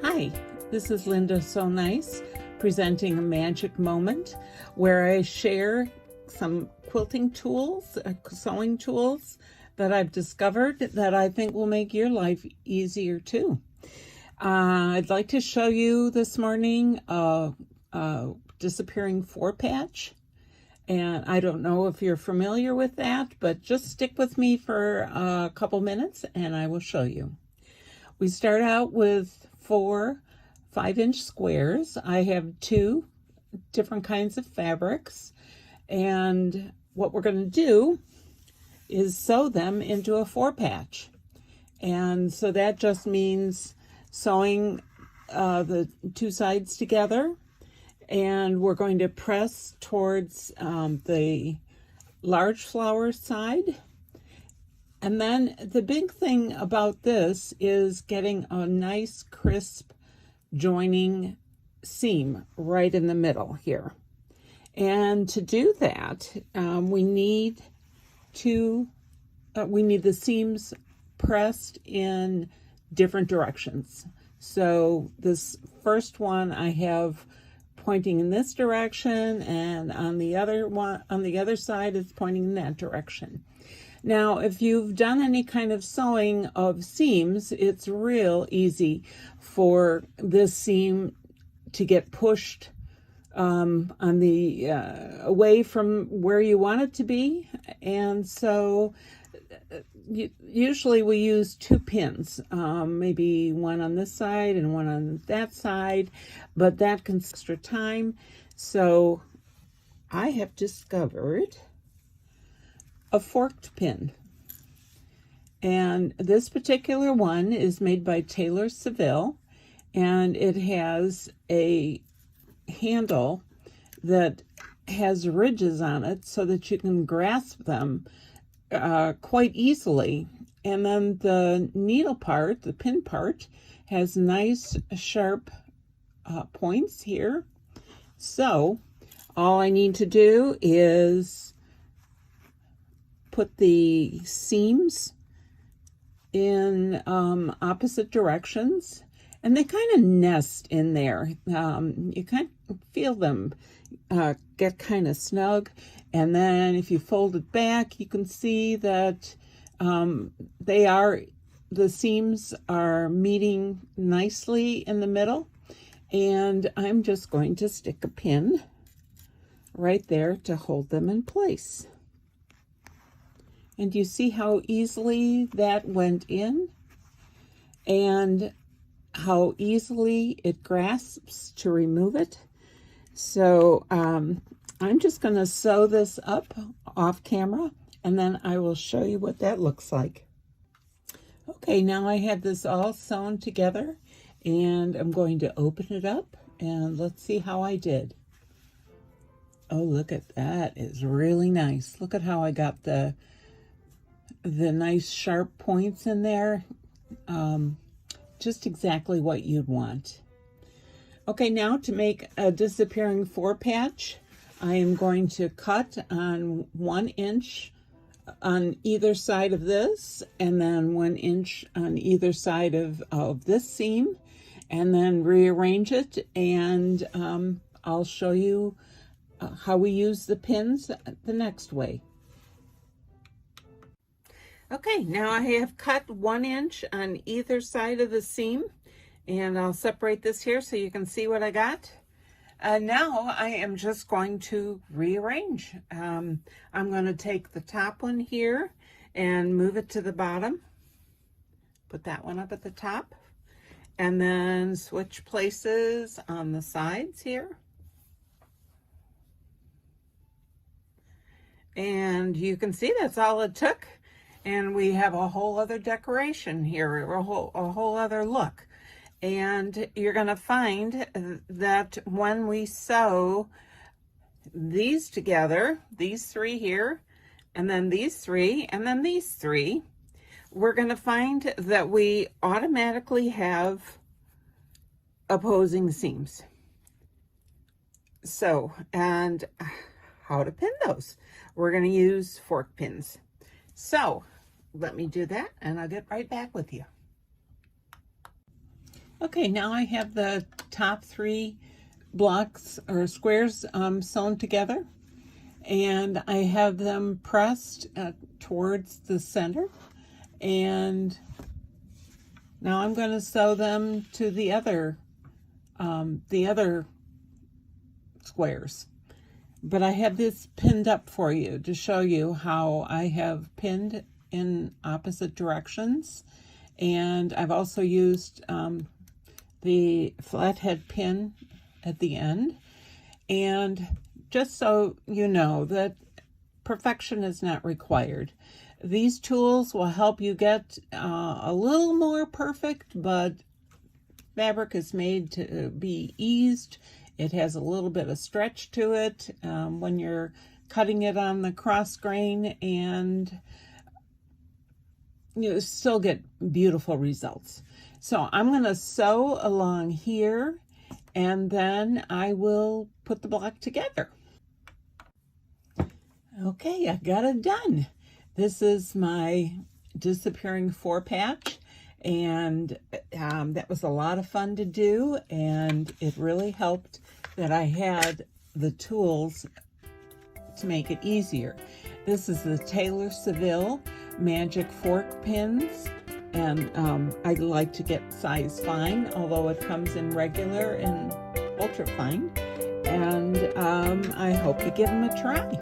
Hi, this is Linda So Nice presenting a magic moment where I share some quilting tools, sewing tools that I've discovered that I think will make your life easier too. I'd like to show you this morning disappearing four patch. And I don't know if you're familiar with that, but just stick with me for a couple minutes and I will show you. We start out with 4 5-inch squares. I have 2 different kinds of fabrics, and what we're going to do is sew them into a 4-patch. And so that just means sewing the 2 sides together, and we're going to press towards the large flower side. And then the big thing about this is getting a nice crisp joining seam right in the middle here. And to do that, we need the seams pressed in different directions. So this first one I have pointing in this direction, and on the other side it's pointing in that direction. Now, if you've done any kind of sewing of seams, it's real easy for this seam to get pushed on the away from where you want it to be. And so usually we use 2 pins, maybe one on this side and one on that side, but that can extra time. So I have discovered a forked pin, and this particular one is made by Taylor Seville, and it has a handle that has ridges on it so that you can grasp them quite easily. And then the needle part, the pin part, has nice sharp points here. So all I need to do is put the seams in opposite directions, and they kind of nest in there. You kind of feel them get kind of snug, and then if you fold it back, you can see that the seams are meeting nicely in the middle. And I'm just going to stick a pin right there to hold them in place. And you see how easily that went in and how easily it grasps to remove it. So I'm just going to sew this up off camera, and then I will show you what that looks like. Okay, now I have this all sewn together, and I'm going to open it up, and let's see how I did. Oh, look at that. It's really nice. Look at how I got the nice sharp points in there. Just exactly what you'd want. Okay, now to make a disappearing 4-patch, I am going to cut on 1 inch on either side of this, and then 1 inch on either side of this seam, and then rearrange it, and I'll show you how we use the pins the next way. Okay, now I have cut 1 inch on either side of the seam, and I'll separate this here so you can see what I got. Now I am just going to rearrange. I'm going to take the top one here and move it to the bottom. Put that one up at the top, and then switch places on the sides here. And you can see that's all it took. And we have a whole other decoration here, a whole other look. And you're going to find that when we sew these together, these 3 here, and then these 3, and then these 3, we're going to find that we automatically have opposing seams. So, and how to pin those? We're going to use fork pins. So let me do that, and I'll get right back with you. Okay, now I have the top 3 blocks or squares sewn together, and I have them pressed towards the center, and now I'm going to sew them to the other squares. But I have this pinned up for you to show you how I have pinned in opposite directions, and I've also used the flathead pin at the end. And just so you know that perfection is not required. These tools will help you get a little more perfect, but fabric is made to be eased. It has a little bit of stretch to it when you're cutting it on the cross grain, and you still get beautiful results. So I'm going to sew along here, and then I will put the block together. Okay, I got it done. This is my disappearing 4-patch, and that was a lot of fun to do, and it really helped that I had the tools to make it easier. This is the Taylor Seville Magic Forkpins, and I like to get size fine, although it comes in regular and ultra fine, and I hope you give them a try.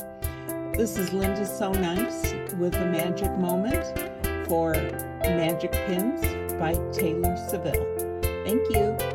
This is Linda So Nice with the Magic Moment for Magic Pins by Taylor Seville. Thank you.